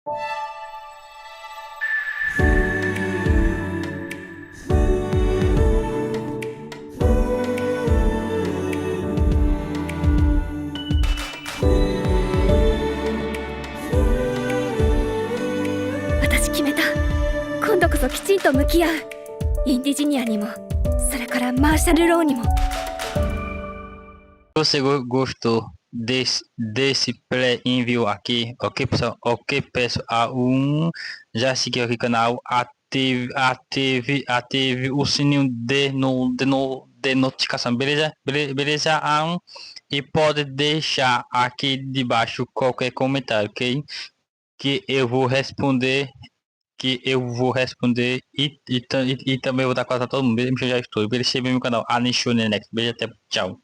私決めた。今度こそきちんと向き合う。インディジニアにも、それからマーシャル・ローにも。Você gostou desse pré-envio aqui? Ok, pessoal? Ok, pessoal. Já seguiu aqui o canal, ative o sininho de notificação, beleza? Beleza? E pode deixar aqui debaixo qualquer comentário, ok? Que eu vou responder. E também vou dar conta a todo mundo. Beleza? Já estou. Beleza? Chega no meu canal. Anisho Next. Beleza? Até. Tchau.